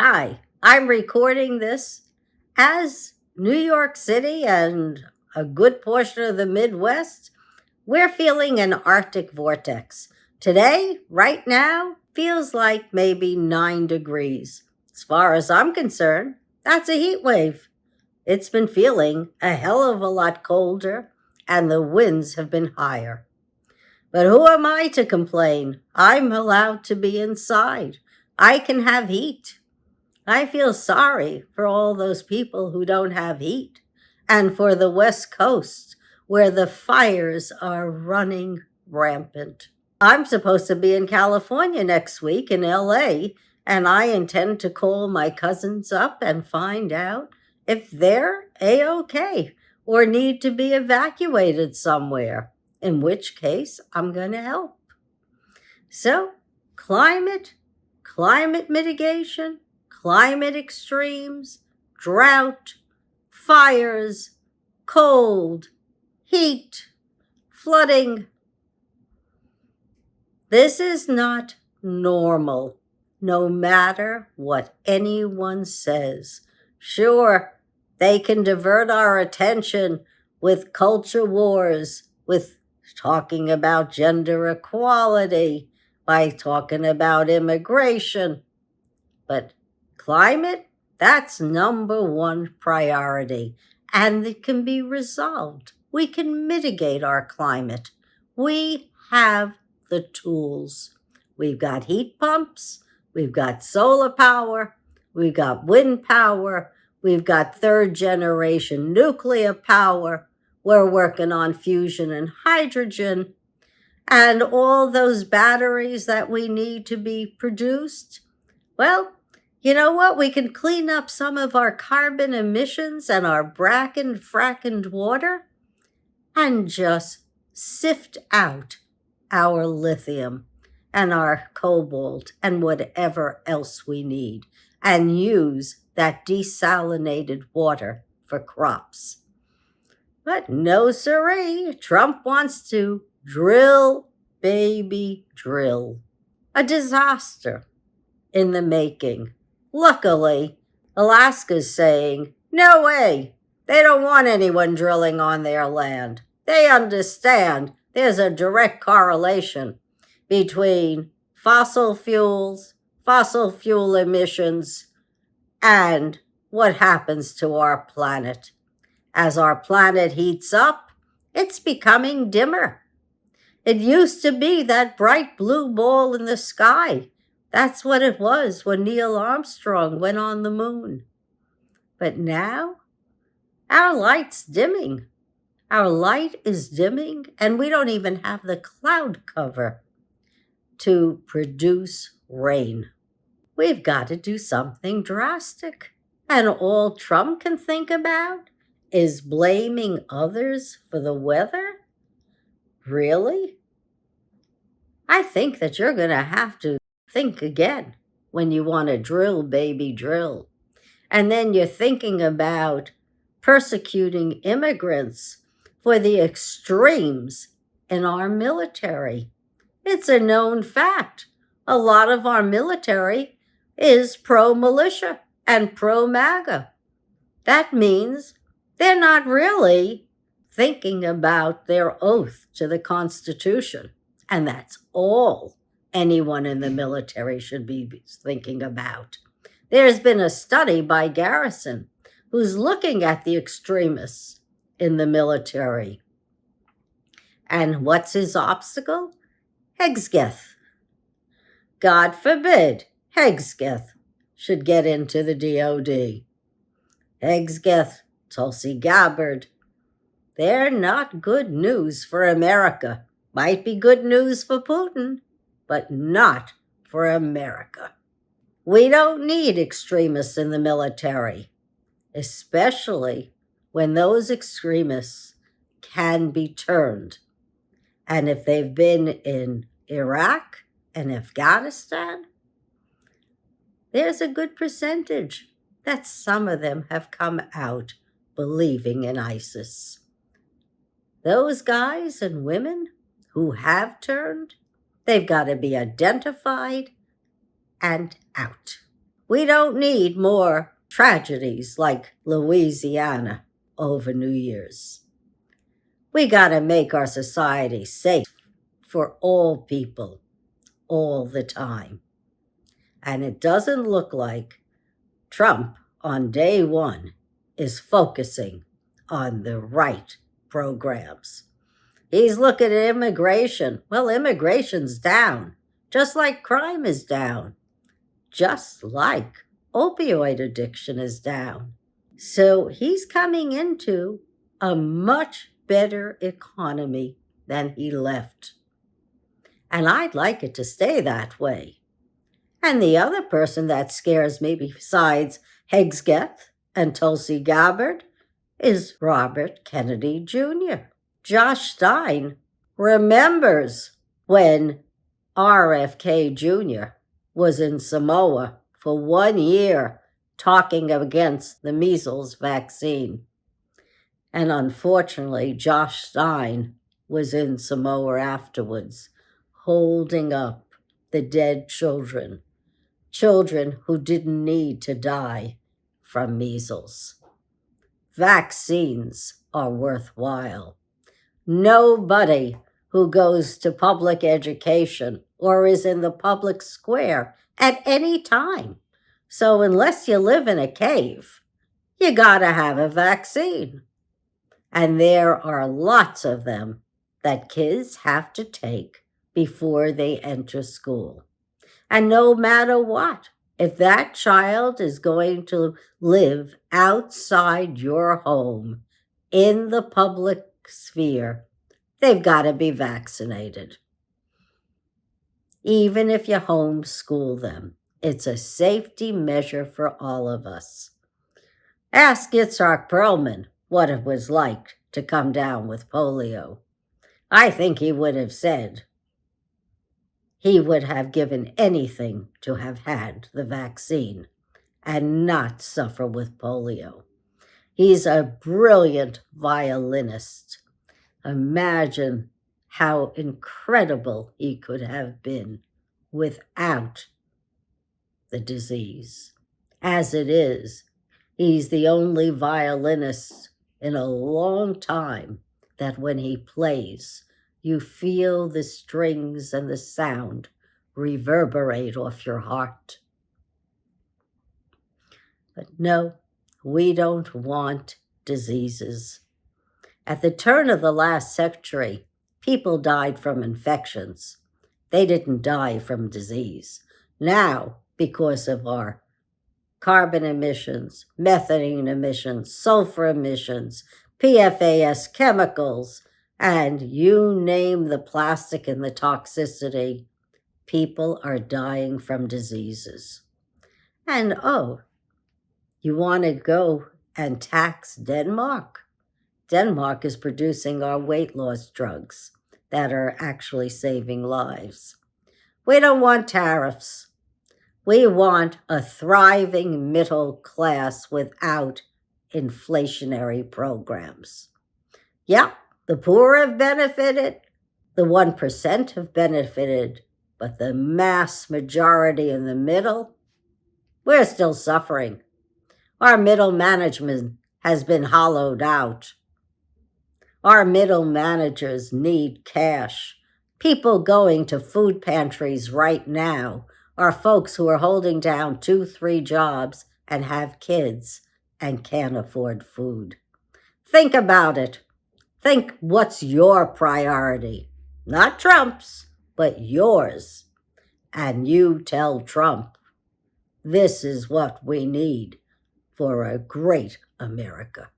Hi, I'm recording this as New York City and a good portion of the Midwest. We're feeling an Arctic vortex. Today, right now, feels like maybe 9 degrees. As far as I'm concerned, that's a heat wave. It's been feeling a hell of a lot colder, and the winds have been higher. But who am I to complain? I'm allowed to be inside. I can have heat. I feel sorry for all those people who don't have heat, and for the West Coast, where the fires are running rampant. I'm supposed to be in California next week in LA, and I intend to call my cousins up and find out if they're A-OK or need to be evacuated somewhere, in which case I'm going to help. So, climate mitigation, climate extremes, drought, fires, cold, heat, flooding. This is not normal, no matter what anyone says. Sure, they can divert our attention with culture wars, with talking about gender equality, by talking about immigration. But climate, that's number one priority, and it can be resolved. We can mitigate our climate. We have the tools. We've got heat pumps, we've got solar power, we've got wind power, we've got third generation nuclear power. We're working on fusion and hydrogen, and all those batteries that we need to be produced. Well, you know what? We can clean up some of our carbon emissions and our frackened water and just sift out our lithium and our cobalt and whatever else we need and use that desalinated water for crops. But no siree, Trump wants to drill, baby, drill. A disaster in the making. Luckily, Alaska's saying, no way, they don't want anyone drilling on their land. They understand there's a direct correlation between fossil fuel emissions, and what happens to our planet. As our planet heats up, it's becoming dimmer. It used to be that bright blue ball in the sky. That's what it was when Neil Armstrong went on the moon. But now, our light's dimming. Our light is dimming, and we don't even have the cloud cover to produce rain. We've got to do something drastic. And all Trump can think about is blaming others for the weather? Really? I think that you're going to have to think again when you want to drill, baby, drill. And then you're thinking about persecuting immigrants for the extremes in our military. It's a known fact. A lot of our military is pro-militia and pro-MAGA. That means they're not really thinking about their oath to the Constitution. And that's all anyone in the military should be thinking about. There's been a study by Garrison who's looking at the extremists in the military. And what's his obstacle? Hegseth. God forbid Hegseth should get into the DOD. Hegseth, Tulsi Gabbard, they're not good news for America. Might be good news for Putin, but not for America. We don't need extremists in the military, especially when those extremists can be turned. And if they've been in Iraq and Afghanistan, there's a good percentage that some of them have come out believing in ISIS. Those guys and women who have turned, they've got to be identified and out. We don't need more tragedies like Louisiana over New Year's. We gotta make our society safe for all people, all the time. And it doesn't look like Trump on day one is focusing on the right programs. He's looking at immigration. Well, immigration's down, just like crime is down, just like opioid addiction is down. So he's coming into a much better economy than he left. And I'd like it to stay that way. And the other person that scares me besides Hegseth and Tulsi Gabbard is Robert Kennedy Jr. Josh Stein remembers when RFK Jr. was in Samoa for 1 year talking against the measles vaccine. And unfortunately, Josh Stein was in Samoa afterwards, holding up the dead children who didn't need to die from measles. Vaccines are worthwhile. Nobody who goes to public education or is in the public square at any time. So unless you live in a cave, you gotta have a vaccine. And there are lots of them that kids have to take before they enter school. And no matter what, if that child is going to live outside your home in the public sphere, they've got to be vaccinated. Even if you homeschool them, it's a safety measure for all of us. Ask Itzhak Perlman what it was like to come down with polio. I think he would have said he would have given anything to have had the vaccine and not suffer with polio. He's a brilliant violinist. Imagine how incredible he could have been without the disease. As it is, he's the only violinist in a long time that when he plays, you feel the strings and the sound reverberate off your heart. But no, we don't want diseases. At the turn of the last century, people died from infections. They didn't die from disease. Now, because of our carbon emissions, methane emissions, sulfur emissions, PFAS chemicals, and you name the plastic and the toxicity, people are dying from diseases. And you want to go and tax Denmark? Denmark is producing our weight loss drugs that are actually saving lives. We don't want tariffs. We want a thriving middle class without inflationary programs. Yep, the poor have benefited, the 1% have benefited, but the mass majority in the middle, we're still suffering. Our middle management has been hollowed out. Our middle managers need cash. People going to food pantries right now are folks who are holding down 2-3 jobs and have kids and can't afford food. Think about it. Think what's your priority. Not Trump's, but yours. And you tell Trump, this is what we need for a great America.